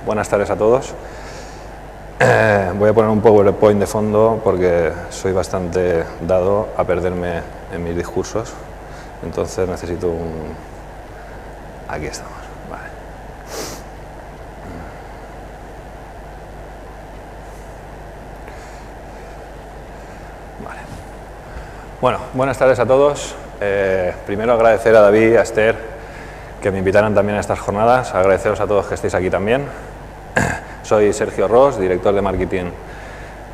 Buenas tardes a todos. Voy a poner un PowerPoint de fondo porque soy bastante dado a perderme en mis discursos, entonces necesito un... Aquí estamos, vale. Vale. Bueno, buenas tardes a todos. Primero agradecer a David y a Esther que me invitaran también a estas jornadas, agradeceros a todos que estéis aquí también. Soy Sergio Ros, director de marketing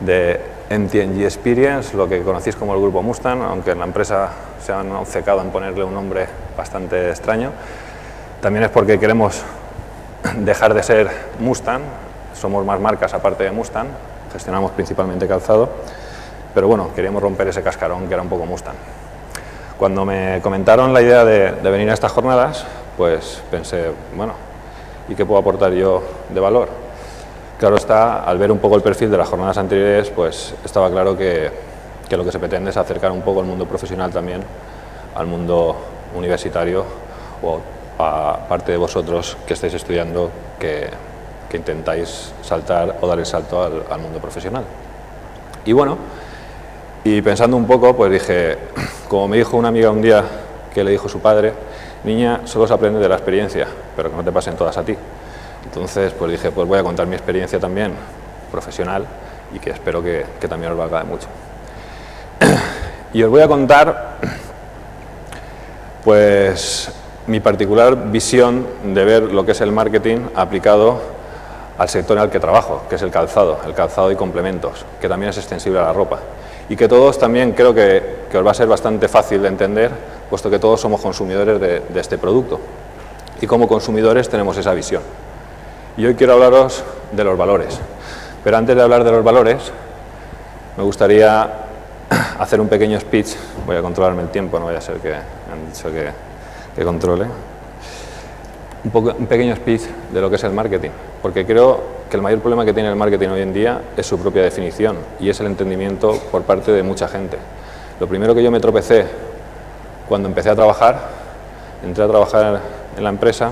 de MTNG Experience, lo que conocéis como el grupo Mustang, aunque en la empresa se han obcecado en ponerle un nombre bastante extraño. También es porque queremos dejar de ser Mustang, somos más marcas aparte de Mustang, gestionamos principalmente calzado, pero bueno, queríamos romper ese cascarón que era un poco Mustang. Cuando me comentaron la idea de venir a estas jornadas, pues pensé, bueno, ¿y qué puedo aportar yo de valor? Claro está, al ver un poco el perfil de las jornadas anteriores, pues estaba claro que lo que se pretende es acercar un poco el mundo profesional también al mundo universitario o a parte de vosotros que estáis estudiando que intentáis saltar o dar el salto al mundo profesional. Y bueno, y pensando un poco, pues dije, como me dijo una amiga un día que le dijo su padre, niña, solo se aprende de la experiencia, pero que no te pasen todas a ti. Entonces, pues dije, pues voy a contar mi experiencia también profesional y que espero que también os valga de mucho. Y os voy a contar, pues, mi particular visión de ver lo que es el marketing aplicado al sector en el que trabajo, que es el calzado y complementos, que también es extensible a la ropa. Y que todos también creo que os va a ser bastante fácil de entender, puesto que todos somos consumidores de este producto. Y como consumidores tenemos esa visión. Y hoy quiero hablaros de los valores. Pero antes de hablar de los valores, me gustaría hacer un pequeño speech. Voy a controlarme el tiempo, no vaya a ser que me han dicho que controle. Un pequeño speech de lo que es el marketing. Porque creo que el mayor problema que tiene el marketing hoy en día es su propia definición y es el entendimiento por parte de mucha gente. Lo primero que yo me tropecé cuando empecé a trabajar, entré a trabajar en la empresa,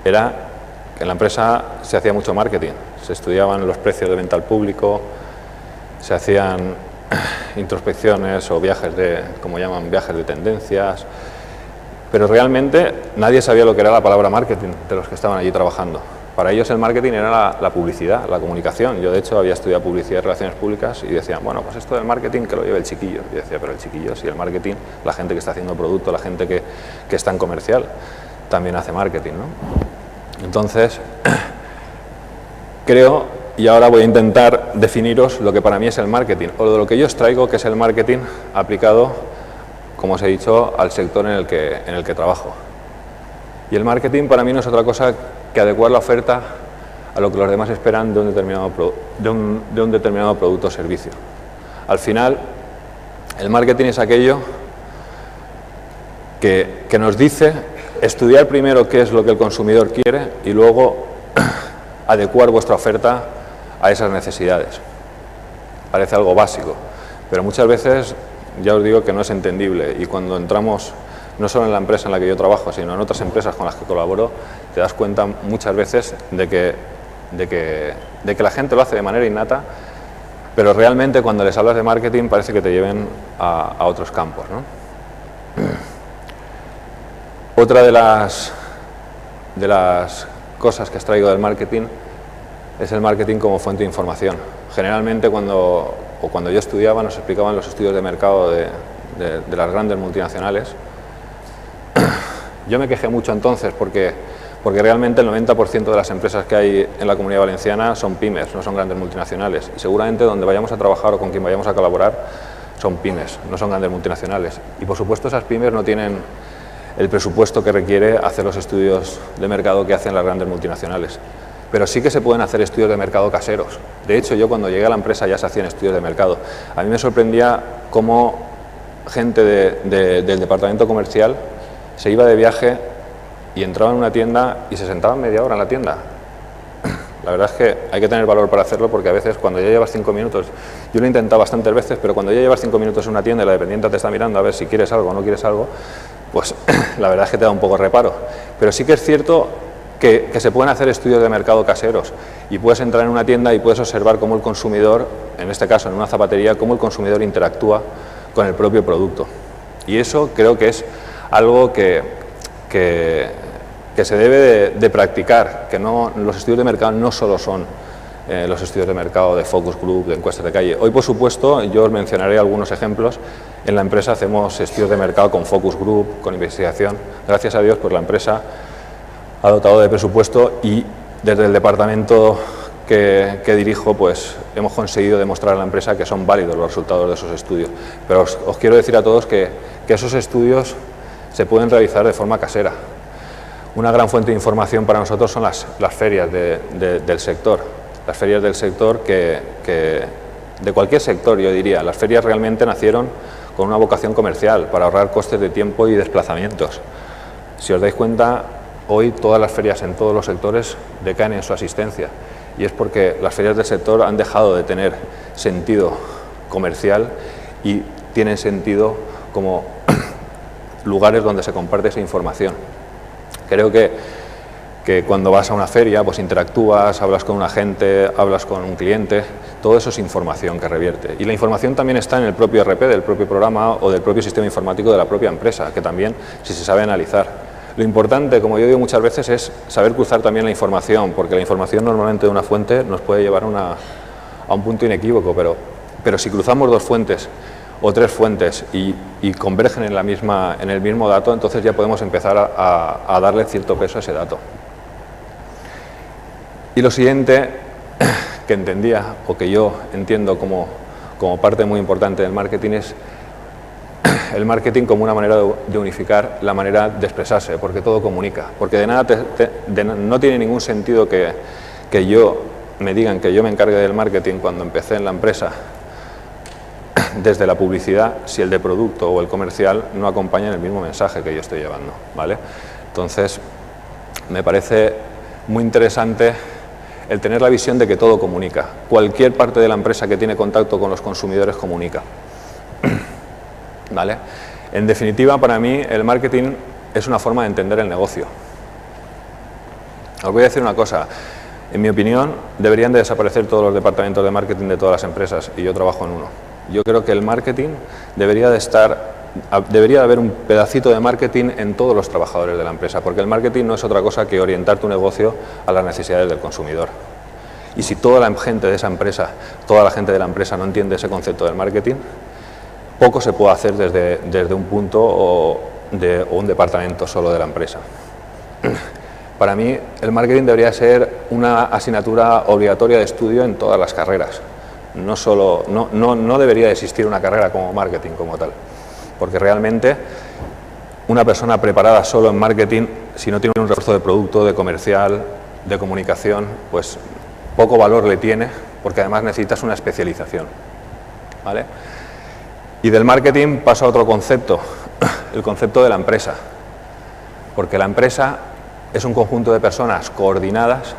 era que en la empresa se hacía mucho marketing, se estudiaban los precios de venta al público, se hacían introspecciones o viajes como llaman, viajes de tendencias, pero realmente nadie sabía lo que era la palabra marketing de los que estaban allí trabajando. Para ellos el marketing era la publicidad, la comunicación. Yo de hecho había estudiado publicidad y relaciones públicas y decían, bueno, pues esto del marketing que lo lleve el chiquillo. Y decía, pero el chiquillo, si el marketing, la gente que está haciendo producto, la gente que está en comercial, también hace marketing, ¿no? Entonces, creo, y ahora voy a intentar definiros lo que para mí es el marketing, o de lo que yo os traigo, que es el marketing aplicado, como os he dicho, al sector en el que trabajo. Y el marketing para mí no es otra cosa que adecuar la oferta a lo que los demás esperan de un determinado producto o servicio. Al final, el marketing es aquello que nos dice estudiar primero qué es lo que el consumidor quiere y luego adecuar vuestra oferta a esas necesidades. Parece algo básico, pero muchas veces ya os digo que no es entendible y cuando entramos no solo en la empresa en la que yo trabajo, sino en otras empresas con las que colaboro, te das cuenta muchas veces de que la gente lo hace de manera innata, pero realmente cuando les hablas de marketing parece que te lleven a otros campos, ¿no? Otra de las cosas que os traigo del marketing es el marketing como fuente de información. Generalmente cuando yo estudiaba nos explicaban los estudios de mercado de las grandes multinacionales. Yo me quejé mucho entonces porque realmente el 90% de las empresas que hay en la Comunidad Valenciana son pymes, no son grandes multinacionales. Y seguramente donde vayamos a trabajar o con quien vayamos a colaborar son pymes, no son grandes multinacionales. Y por supuesto esas pymes no tienen el presupuesto que requiere hacer los estudios de mercado que hacen las grandes multinacionales. Pero sí que se pueden hacer estudios de mercado caseros. De hecho, yo cuando llegué a la empresa ya se hacían estudios de mercado. A mí me sorprendía cómo gente del departamento comercial se iba de viaje y entraba en una tienda y se sentaba media hora en la tienda. La verdad es que hay que tener valor para hacerlo porque a veces cuando ya llevas 5 minutos, yo lo he intentado bastantes veces, pero cuando ya llevas 5 minutos en una tienda y la dependiente te está mirando a ver si quieres algo o no quieres algo, pues la verdad es que te da un poco reparo. Pero sí que es cierto que se pueden hacer estudios de mercado caseros y puedes entrar en una tienda y puedes observar cómo el consumidor, en este caso en una zapatería, cómo el consumidor interactúa con el propio producto. Y eso creo que es algo que se debe de practicar, que los estudios de mercado no solo son los estudios de mercado de focus group, de encuestas de calle. Hoy, por supuesto, yo os mencionaré algunos ejemplos. En la empresa hacemos estudios de mercado con focus group, con investigación. Gracias a Dios, pues la empresa ha dotado de presupuesto y desde el departamento que dirijo, pues hemos conseguido demostrar a la empresa que son válidos los resultados de esos estudios. Pero os quiero decir a todos que esos estudios se pueden realizar de forma casera. Una gran fuente de información para nosotros son las ferias del sector. Las ferias del sector de cualquier sector, yo diría. Las ferias realmente nacieron con una vocación comercial, para ahorrar costes de tiempo y desplazamientos. Si os dais cuenta, hoy todas las ferias en todos los sectores decaen en su asistencia. Y es porque las ferias del sector han dejado de tener sentido comercial y tienen sentido como lugares donde se comparte esa información. Creo que cuando vas a una feria, pues interactúas, hablas con un agente, hablas con un cliente, todo eso es información que revierte. Y la información también está en el propio RP del propio programa o del propio sistema informático de la propia empresa, que también, si se sabe analizar. Lo importante, como yo digo muchas veces, es saber cruzar también la información, porque la información normalmente de una fuente nos puede llevar a un punto inequívoco, pero si cruzamos dos fuentes o tres fuentes y convergen en el mismo dato, entonces ya podemos empezar a darle cierto peso a ese dato. Y lo siguiente que entendía, o que yo entiendo como parte muy importante del marketing, es el marketing como una manera de unificar la manera de expresarse, porque todo comunica. Porque de nada no tiene ningún sentido que me digan que yo me encargue del marketing cuando empecé en la empresa desde la publicidad, si el de producto o el comercial no acompañan el mismo mensaje que yo estoy llevando, ¿vale? Entonces, me parece muy interesante el tener la visión de que todo comunica. Cualquier parte de la empresa que tiene contacto con los consumidores comunica, ¿vale? En definitiva, para mí, el marketing es una forma de entender el negocio. Os voy a decir una cosa. En mi opinión, deberían de desaparecer todos los departamentos de marketing de todas las empresas, y yo trabajo en uno. Yo creo que el marketing debería de haber un pedacito de marketing en todos los trabajadores de la empresa, porque el marketing no es otra cosa que orientar tu negocio a las necesidades del consumidor. Y si toda la gente de esa empresa, toda la gente de la empresa no entiende ese concepto del marketing, poco se puede hacer desde un punto o un departamento solo de la empresa. Para mí, el marketing debería ser una asignatura obligatoria de estudio en todas las carreras. No debería existir una carrera como marketing como tal, porque realmente una persona preparada solo en marketing, si no tiene un refuerzo de producto, de comercial, de comunicación, pues poco valor le tiene, porque además necesitas una especialización, ¿vale? Y del marketing paso a otro concepto, el concepto de la empresa, porque la empresa es un conjunto de personas coordinadas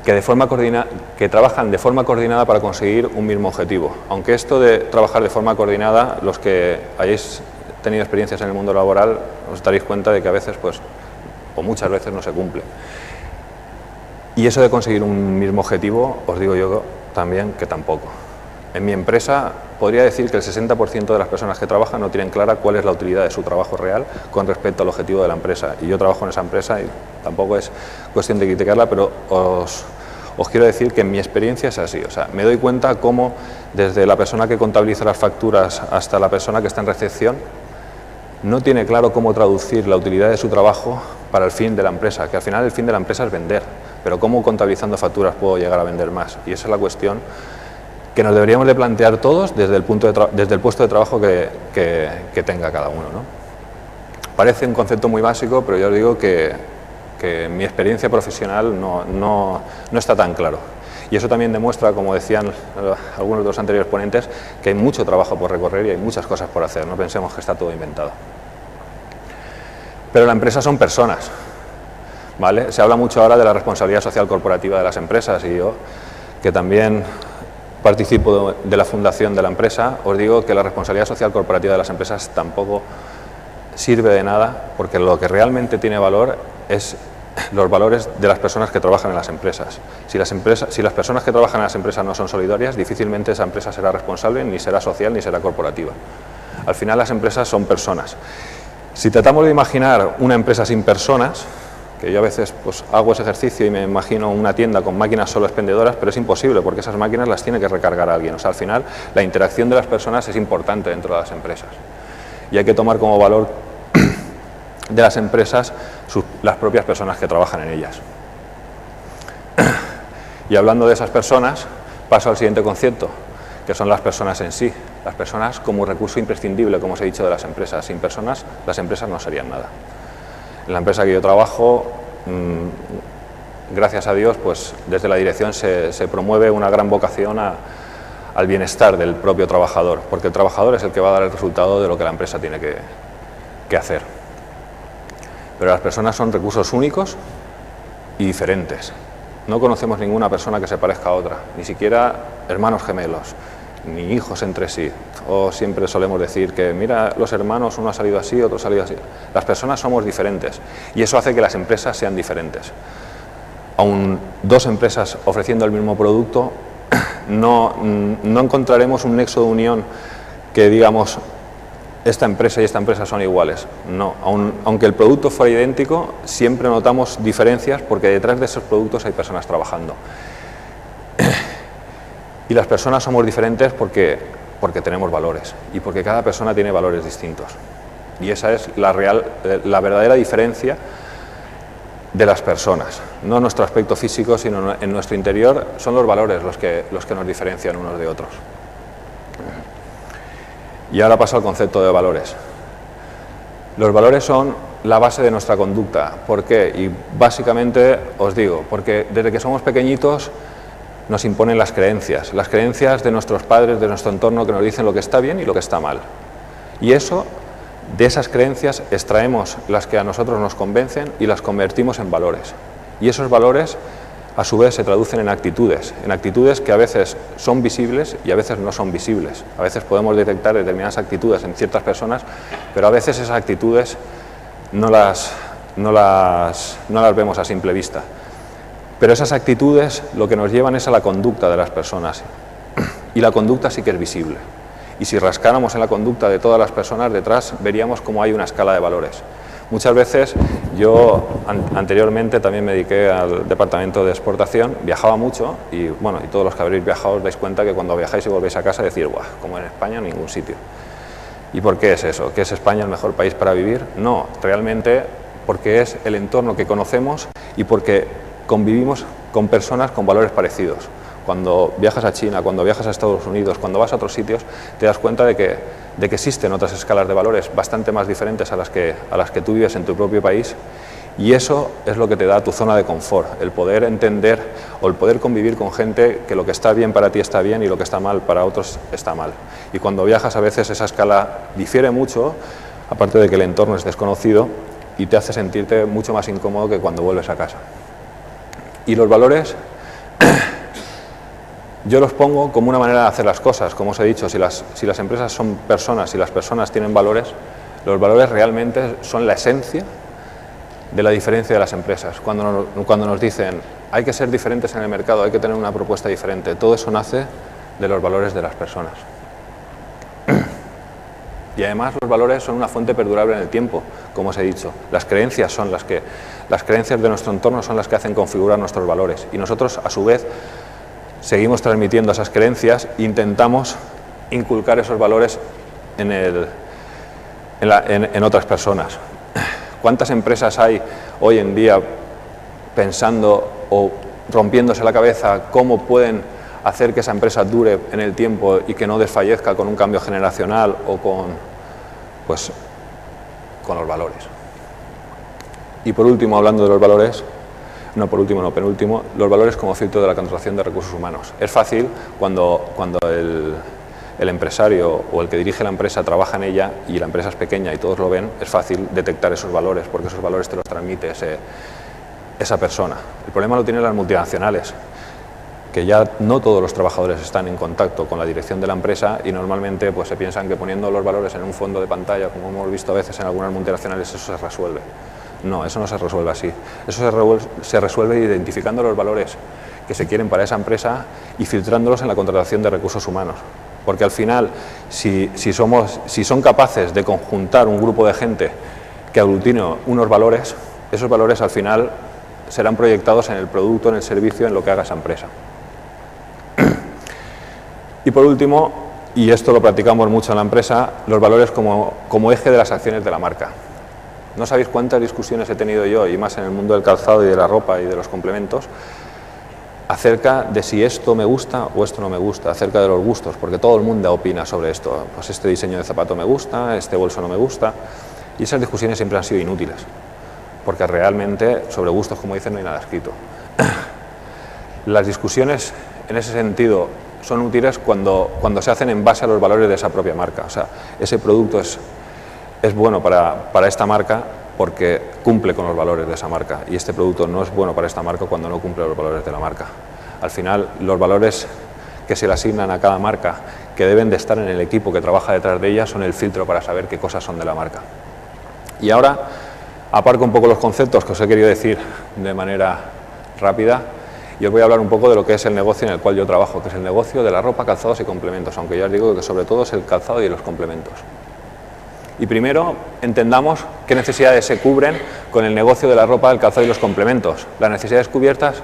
que trabajan de forma coordinada para conseguir un mismo objetivo. Aunque esto de trabajar de forma coordinada, los que hayáis tenido experiencias en el mundo laboral, os daréis cuenta de que a veces, o muchas veces, no se cumple. Y eso de conseguir un mismo objetivo, os digo yo también que tampoco. En mi empresa podría decir que el 60% de las personas que trabajan no tienen clara cuál es la utilidad de su trabajo real con respecto al objetivo de la empresa. Y yo trabajo en esa empresa y tampoco es cuestión de criticarla, pero os quiero decir que en mi experiencia es así. O sea, me doy cuenta cómo desde la persona que contabiliza las facturas hasta la persona que está en recepción no tiene claro cómo traducir la utilidad de su trabajo para el fin de la empresa, que al final el fin de la empresa es vender, pero cómo contabilizando facturas puedo llegar a vender más. Y esa es la cuestión que nos deberíamos de plantear todos desde el puesto de trabajo que tenga cada uno, ¿no? Parece un concepto muy básico, pero yo os digo que mi experiencia profesional no está tan claro. Y eso también demuestra, como decían algunos de los anteriores ponentes, que hay mucho trabajo por recorrer y hay muchas cosas por hacer. No pensemos que está todo inventado. Pero la empresa son personas, ¿vale? Se habla mucho ahora de la responsabilidad social corporativa de las empresas y yo, que también participo de la fundación de la empresa, os digo que la responsabilidad social corporativa de las empresas tampoco sirve de nada, porque lo que realmente tiene valor es los valores de las personas que trabajan en las empresas. Si las personas que trabajan en las empresas no son solidarias, difícilmente esa empresa será responsable, ni será social, ni será corporativa. Al final las empresas son personas. Si tratamos de imaginar una empresa sin personas, que yo a veces pues, hago ese ejercicio y me imagino una tienda con máquinas solo expendedoras, pero es imposible porque esas máquinas las tiene que recargar alguien. O sea, al final la interacción de las personas es importante dentro de las empresas y hay que tomar como valor de las empresas las propias personas que trabajan en ellas. Y hablando de esas personas, paso al siguiente concepto, que son las personas en sí. Las personas como recurso imprescindible, como os he dicho, de las empresas. Sin personas, las empresas no serían nada. En la empresa que yo trabajo, gracias a Dios, pues desde la dirección se promueve una gran vocación al bienestar del propio trabajador, porque el trabajador es el que va a dar el resultado de lo que la empresa tiene que hacer. Pero las personas son recursos únicos y diferentes. No conocemos ninguna persona que se parezca a otra, ni siquiera hermanos gemelos, ni hijos entre sí. O siempre solemos decir que, mira, los hermanos, uno ha salido así, otro ha salido así. Las personas somos diferentes y eso hace que las empresas sean diferentes. Aun dos empresas ofreciendo el mismo producto, no encontraremos un nexo de unión que digamos, esta empresa y esta empresa son iguales. No, aunque el producto fuera idéntico, siempre notamos diferencias porque detrás de esos productos hay personas trabajando. Y las personas somos diferentes porque tenemos valores y porque cada persona tiene valores distintos. Y esa es la verdadera diferencia de las personas. No nuestro aspecto físico, sino en nuestro interior son los valores los que nos diferencian unos de otros. Y ahora paso al concepto de valores. Los valores son la base de nuestra conducta. ¿Por qué? Y básicamente os digo, porque desde que somos pequeñitos nos imponen las creencias de nuestros padres, de nuestro entorno, que nos dicen lo que está bien y lo que está mal. Y eso, de esas creencias, extraemos las que a nosotros nos convencen y las convertimos en valores. Y esos valores, a su vez, se traducen en actitudes que a veces son visibles y a veces no son visibles. A veces podemos detectar determinadas actitudes en ciertas personas, pero a veces esas actitudes no las vemos a simple vista. Pero esas actitudes lo que nos llevan es a la conducta de las personas. Y la conducta sí que es visible. Y si rascáramos en la conducta de todas las personas, detrás veríamos cómo hay una escala de valores. Muchas veces yo anteriormente también me dediqué al departamento de exportación, viajaba mucho y bueno, y todos los que habréis viajado os dais cuenta que cuando viajáis y volvéis a casa decís, guau, como en España en ningún sitio. ¿Y por qué es eso? ¿Que es España el mejor país para vivir? No, realmente porque es el entorno que conocemos y porque convivimos con personas con valores parecidos. Cuando viajas a China, cuando viajas a Estados Unidos, cuando vas a otros sitios, te das cuenta de que existen otras escalas de valores bastante más diferentes a las que tú vives en tu propio país, y eso es lo que te da tu zona de confort, el poder entender o el poder convivir con gente que lo que está bien para ti está bien y lo que está mal para otros está mal. Y cuando viajas a veces esa escala difiere mucho, aparte de que el entorno es desconocido y te hace sentirte mucho más incómodo que cuando vuelves a casa. Y los valores yo los pongo como una manera de hacer las cosas. Como os he dicho, si las empresas son personas, si las personas tienen valores, los valores realmente son la esencia de la diferencia de las empresas. Cuando nos dicen hay que ser diferentes en el mercado, hay que tener una propuesta diferente, todo eso nace de los valores de las personas. Y además los valores son una fuente perdurable en el tiempo, como os he dicho. Las creencias de nuestro entorno son las que hacen configurar nuestros valores. Y nosotros, a su vez, seguimos transmitiendo esas creencias e intentamos inculcar esos valores en otras personas. ¿Cuántas empresas hay hoy en día pensando o rompiéndose la cabeza cómo pueden hacer que esa empresa dure en el tiempo y que no desfallezca con un cambio generacional o con los valores? Y por último, hablando de los valores, penúltimo, los valores como filtro de la contratación de recursos humanos. Es fácil cuando el empresario o el que dirige la empresa trabaja en ella y la empresa es pequeña y todos lo ven, es fácil detectar esos valores porque esos valores te los transmite esa persona. El problema lo tienen las multinacionales, que ya no todos los trabajadores están en contacto con la dirección de la empresa y normalmente pues, se piensan que poniendo los valores en un fondo de pantalla, como hemos visto a veces en algunas multinacionales, eso se resuelve. No, eso no se resuelve así. Eso se resuelve identificando los valores que se quieren para esa empresa y filtrándolos en la contratación de recursos humanos. Porque al final, si son capaces de conjuntar un grupo de gente que aglutine unos valores, esos valores al final serán proyectados en el producto, en el servicio, en lo que haga esa empresa. Y por último, y esto lo practicamos mucho en la empresa, los valores como eje de las acciones de la marca. No sabéis cuántas discusiones he tenido yo, y más en el mundo del calzado y de la ropa y de los complementos, acerca de si esto me gusta o esto no me gusta, acerca de los gustos, porque todo el mundo opina sobre esto. Pues este diseño de zapato me gusta, este bolso no me gusta, y esas discusiones siempre han sido inútiles, porque realmente sobre gustos, como dicen, no hay nada escrito. Las discusiones en ese sentido son útiles cuando se hacen en base a los valores de esa propia marca. O sea, ese producto es bueno para esta marca porque cumple con los valores de esa marca, y este producto no es bueno para esta marca cuando no cumple los valores de la marca. Al final, los valores que se le asignan a cada marca, que deben de estar en el equipo que trabaja detrás de ella, son el filtro para saber qué cosas son de la marca. Y ahora aparco un poco los conceptos que os he querido decir de manera rápida y os voy a hablar un poco de lo que es el negocio en el cual yo trabajo, que es el negocio de la ropa, calzados y complementos, aunque ya os digo que sobre todo es el calzado y los complementos. Y primero entendamos qué necesidades se cubren con el negocio de la ropa, el calzado y los complementos. Las necesidades cubiertas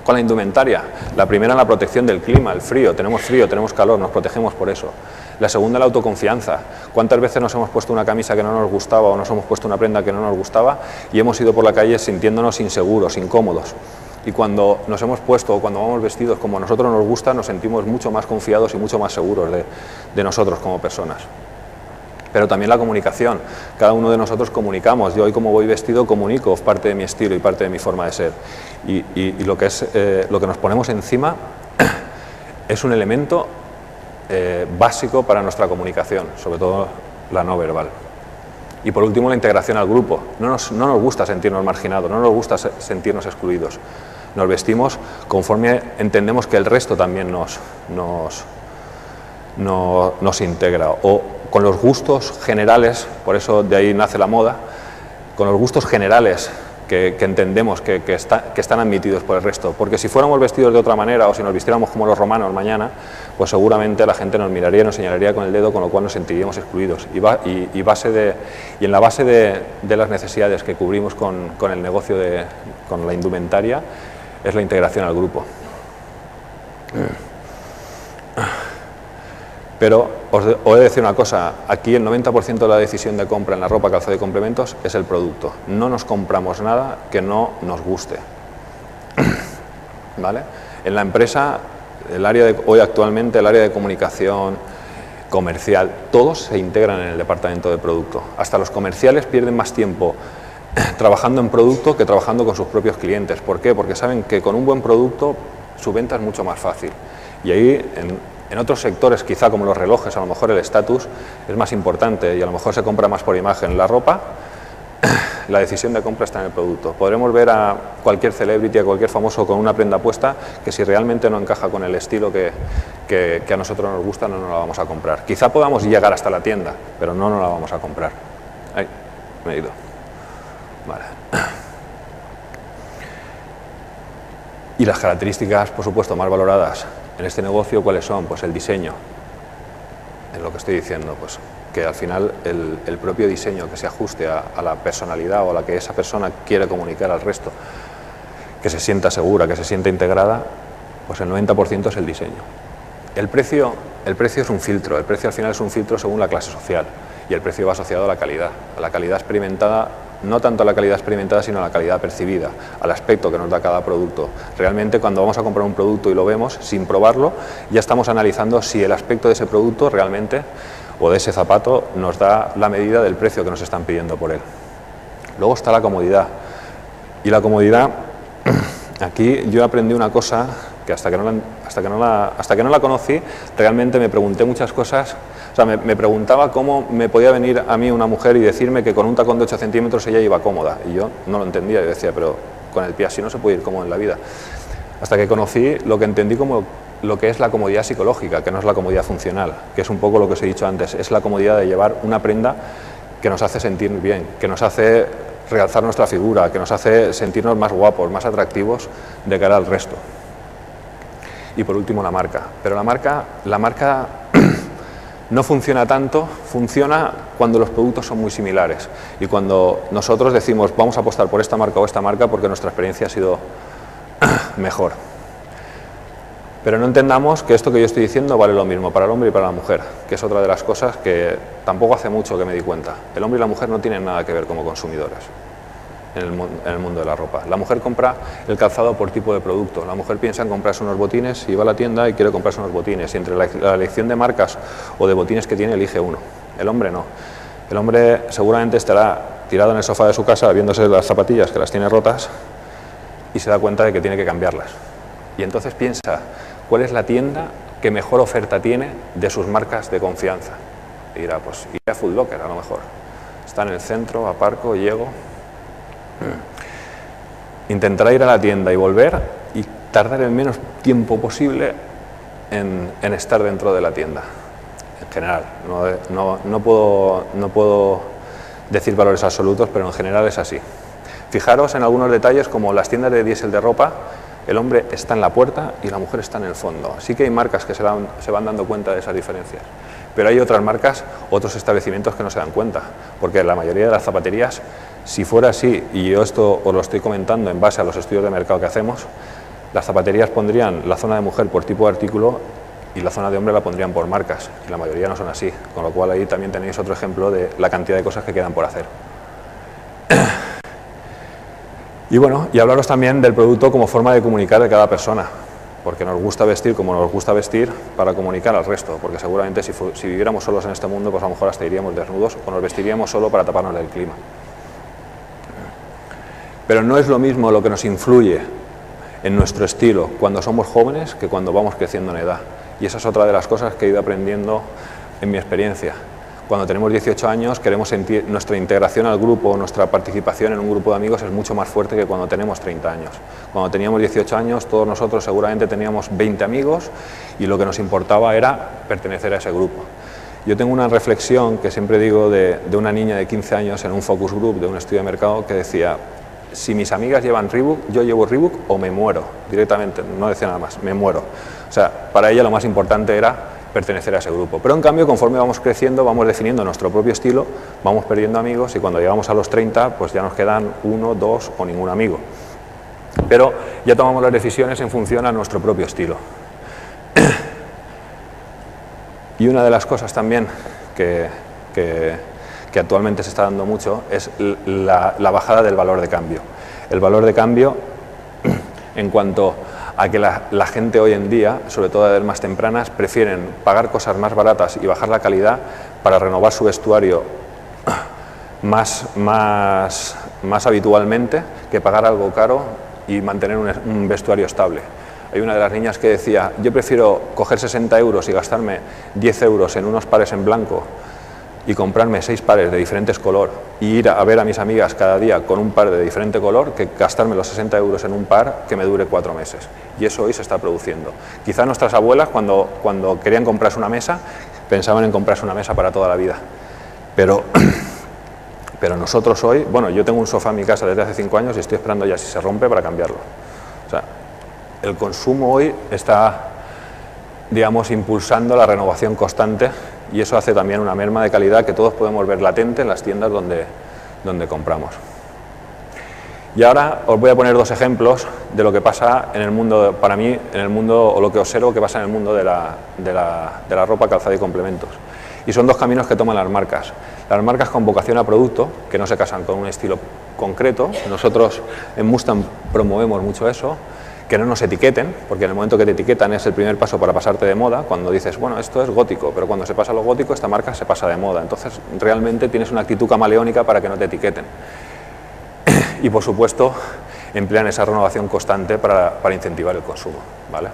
con la indumentaria. La primera, la protección del clima, el frío, tenemos calor, nos protegemos por eso. La segunda, la autoconfianza. ¿Cuántas veces nos hemos puesto una camisa que no nos gustaba o nos hemos puesto una prenda que no nos gustaba y hemos ido por la calle sintiéndonos inseguros, incómodos? Y cuando nos hemos puesto o cuando vamos vestidos como a nosotros nos gusta, nos sentimos mucho más confiados y mucho más seguros de nosotros como personas. Pero también la comunicación. Cada uno de nosotros comunicamos. Yo hoy, como voy vestido, comunico parte de mi estilo y parte de mi forma de ser. Y lo que nos ponemos encima es un elemento básico para nuestra comunicación, sobre todo la no verbal. Y por último, la integración al grupo. No nos gusta sentirnos marginados, no nos gusta sentirnos excluidos. Nos vestimos conforme entendemos que el resto también nos integra, o con los gustos generales, por eso de ahí nace la moda, con los gustos generales que entendemos que están admitidos por el resto, porque si fuéramos vestidos de otra manera o si nos vistiéramos como los romanos mañana, pues seguramente la gente nos miraría y nos señalaría con el dedo, con lo cual nos sentiríamos excluidos. Y en la base de las necesidades que cubrimos con el negocio, con la indumentaria, es la integración al grupo. Pero os he de decir una cosa, aquí el 90% de la decisión de compra en la ropa, calzado y complementos es el producto. No nos compramos nada que no nos guste. ¿Vale? En la empresa, hoy actualmente el área de comunicación, comercial, todos se integran en el departamento de producto. Hasta los comerciales pierden más tiempo trabajando en producto que trabajando con sus propios clientes. ¿Por qué? Porque saben que con un buen producto su venta es mucho más fácil. Y ahí, en otros sectores, quizá como los relojes, a lo mejor el estatus es más importante y a lo mejor se compra más por imagen. La ropa, la decisión de compra está en el producto. Podremos ver a cualquier celebrity, a cualquier famoso con una prenda puesta, que si realmente no encaja con el estilo que a nosotros nos gusta, no nos la vamos a comprar. Quizá podamos llegar hasta la tienda, pero no nos la vamos a comprar. Ahí, me he ido. Vale. Y las características, por supuesto, más valoradas en este negocio, ¿cuáles son? Pues el diseño, es lo que estoy diciendo, pues que al final el propio diseño que se ajuste a la personalidad o a la que esa persona quiere comunicar al resto, que se sienta segura, que se sienta integrada, pues el 90% es el diseño. El precio es un filtro, el precio al final es un filtro según la clase social y el precio va asociado a la calidad experimentada. No tanto a la calidad experimentada, sino a la calidad percibida, al aspecto que nos da cada producto. Realmente, cuando vamos a comprar un producto y lo vemos, sin probarlo, ya estamos analizando si el aspecto de ese producto realmente, o de ese zapato, nos da la medida del precio que nos están pidiendo por él. Luego está la comodidad. Y la comodidad, aquí yo aprendí una cosa que hasta que no la conocí, realmente me pregunté muchas cosas. O sea, me preguntaba cómo me podía venir a mí una mujer y decirme que con un tacón de 8 centímetros ella iba cómoda. Y yo no lo entendía, yo decía, pero con el pie así no se puede ir cómodo en la vida. Hasta que conocí lo que entendí como lo que es la comodidad psicológica, que no es la comodidad funcional, que es un poco lo que os he dicho antes, es la comodidad de llevar una prenda que nos hace sentir bien, que nos hace realzar nuestra figura, que nos hace sentirnos más guapos, más atractivos de cara al resto. Y por último la marca. Pero la marca no funciona tanto, funciona cuando los productos son muy similares y cuando nosotros decimos vamos a apostar por esta marca o esta marca porque nuestra experiencia ha sido mejor. Pero no entendamos que esto que yo estoy diciendo vale lo mismo para el hombre y para la mujer, que es otra de las cosas que tampoco hace mucho que me di cuenta. El hombre y la mujer no tienen nada que ver como consumidores en el mundo de la ropa. La mujer compra el calzado por tipo de producto. La mujer piensa en comprarse unos botines y va a la tienda y quiere comprarse unos botines. Y entre la elección de marcas o de botines que tiene, elige uno. El hombre no. El hombre seguramente estará tirado en el sofá de su casa viéndose las zapatillas que las tiene rotas y se da cuenta de que tiene que cambiarlas. Y entonces piensa cuál es la tienda que mejor oferta tiene de sus marcas de confianza. Y dirá, pues iré a Foot Locker a lo mejor. Está en el centro, aparco, llego. Intentará ir a la tienda y volver y tardar el menos tiempo posible en estar dentro de la tienda. En general, no puedo decir valores absolutos, pero en general es así. Fijaros en algunos detalles como las tiendas de diésel de ropa, el hombre está en la puerta y la mujer está en el fondo. Sí que hay marcas que se van dando cuenta de esas diferencias, pero hay otras marcas, otros establecimientos que no se dan cuenta, porque la mayoría de las zapaterías, si fuera así, y yo esto os lo estoy comentando en base a los estudios de mercado que hacemos, las zapaterías pondrían la zona de mujer por tipo de artículo y la zona de hombre la pondrían por marcas, y la mayoría no son así, con lo cual ahí también tenéis otro ejemplo de la cantidad de cosas que quedan por hacer. Y bueno, y hablaros también del producto como forma de comunicar de cada persona, porque nos gusta vestir como nos gusta vestir para comunicar al resto, porque seguramente si viviéramos solos en este mundo, pues a lo mejor hasta iríamos desnudos o nos vestiríamos solo para taparnos del clima. Pero no es lo mismo lo que nos influye en nuestro estilo cuando somos jóvenes que cuando vamos creciendo en edad. Y esa es otra de las cosas que he ido aprendiendo en mi experiencia. Cuando tenemos 18 años queremos sentir nuestra integración al grupo, nuestra participación en un grupo de amigos es mucho más fuerte que cuando tenemos 30 años. Cuando teníamos 18 años todos nosotros seguramente teníamos 20 amigos y lo que nos importaba era pertenecer a ese grupo. Yo tengo una reflexión que siempre digo de una niña de 15 años en un focus group de un estudio de mercado que decía: si mis amigas llevan Reebok, yo llevo Reebok o me muero, directamente, no decía nada más, me muero. O sea, para ella lo más importante era pertenecer a ese grupo. Pero en cambio, conforme vamos creciendo, vamos definiendo nuestro propio estilo, vamos perdiendo amigos y cuando llegamos a los 30, pues ya nos quedan 1, 2 o ningún amigo. Pero ya tomamos las decisiones en función a nuestro propio estilo. Y una de las cosas también que actualmente se está dando mucho es la bajada del valor de cambio. El valor de cambio en cuanto a que la gente hoy en día, sobre todo a edades más tempranas, prefieren pagar cosas más baratas y bajar la calidad para renovar su vestuario más habitualmente que pagar algo caro y mantener un vestuario estable. Hay una de las niñas que decía: yo prefiero coger 60 euros y gastarme 10 euros en unos pares en blanco y comprarme 6 pares de diferentes color y ir a ver a mis amigas cada día con un par de diferente color que gastarme los 60 euros en un par que me dure 4 meses. Y eso hoy se está produciendo. Quizá nuestras abuelas cuando querían comprarse una mesa pensaban en comprarse una mesa para toda la vida. Pero nosotros hoy, bueno, yo tengo un sofá en mi casa desde hace 5 años y estoy esperando ya si se rompe para cambiarlo. O sea, el consumo hoy está, digamos, impulsando la renovación constante y eso hace también una merma de calidad que todos podemos ver latente en las tiendas donde compramos. Y ahora os voy a poner 2 ejemplos de lo que pasa en el mundo, para mí, en el mundo, o lo que observo que pasa en el mundo de la ropa, calzado y complementos. Y son 2 caminos que toman las marcas. Las marcas con vocación a producto, que no se casan con un estilo concreto. Nosotros en Mustang promovemos mucho eso. Que no nos etiqueten, porque en el momento que te etiquetan es el primer paso para pasarte de moda, cuando dices, bueno, esto es gótico, pero cuando se pasa a lo gótico, esta marca se pasa de moda. Entonces, realmente tienes una actitud camaleónica para que no te etiqueten. Y, por supuesto, emplean esa renovación constante para incentivar el consumo, ¿vale?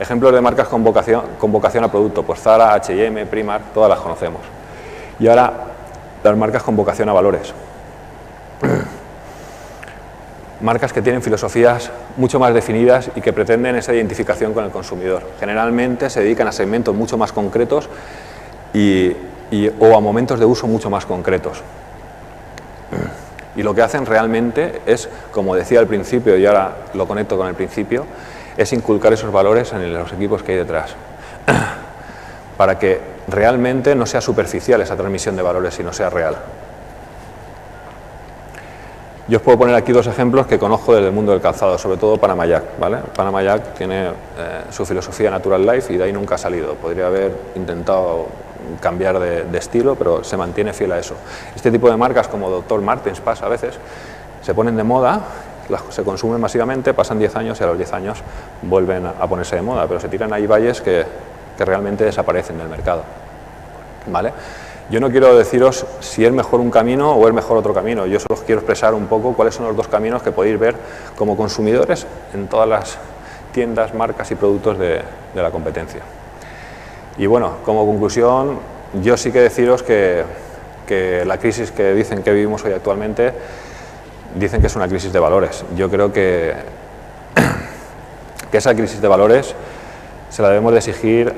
Ejemplos de marcas con vocación a producto, pues Zara, H&M, Primark, todas las conocemos. Y ahora, las marcas con vocación a valores. Marcas que tienen filosofías mucho más definidas y que pretenden esa identificación con el consumidor. Generalmente se dedican a segmentos mucho más concretos y o a momentos de uso mucho más concretos. Y lo que hacen realmente es, como decía al principio, y ahora lo conecto con el principio, es inculcar esos valores en los equipos que hay detrás, para que realmente no sea superficial esa transmisión de valores, sino sea real. Yo os puedo poner aquí dos ejemplos que conozco desde el mundo del calzado, sobre todo Panama Jack, ¿vale? Panama Jack tiene su filosofía Natural Life y de ahí nunca ha salido. Podría haber intentado cambiar de estilo, pero se mantiene fiel a eso. Este tipo de marcas como Dr. Martens pasa a veces, se ponen de moda, se consumen masivamente, pasan 10 años y a los 10 años vuelven a ponerse de moda, pero se tiran ahí valles que realmente desaparecen del mercado, ¿vale? Yo no quiero deciros si es mejor un camino o es mejor otro camino, yo solo quiero expresar un poco cuáles son los dos caminos que podéis ver como consumidores en todas las tiendas, marcas y productos de la competencia. Y bueno, como conclusión, yo sí que deciros que la crisis que dicen que vivimos hoy actualmente, dicen que es una crisis de valores. Yo creo que esa crisis de valores se la debemos de exigir.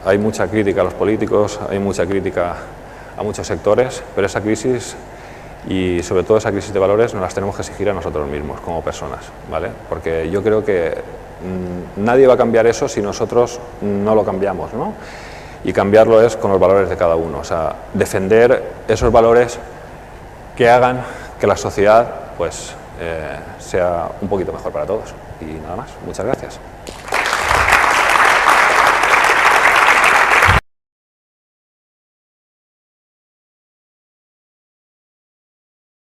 Hay mucha crítica a los políticos, hay mucha crítica a muchos sectores, pero esa crisis y sobre todo esa crisis de valores nos las tenemos que exigir a nosotros mismos como personas, ¿vale? Porque yo creo que nadie va a cambiar eso si nosotros no lo cambiamos, ¿no? Y cambiarlo es con los valores de cada uno, o sea, defender esos valores que hagan que la sociedad pues sea un poquito mejor para todos. Y nada más, muchas gracias.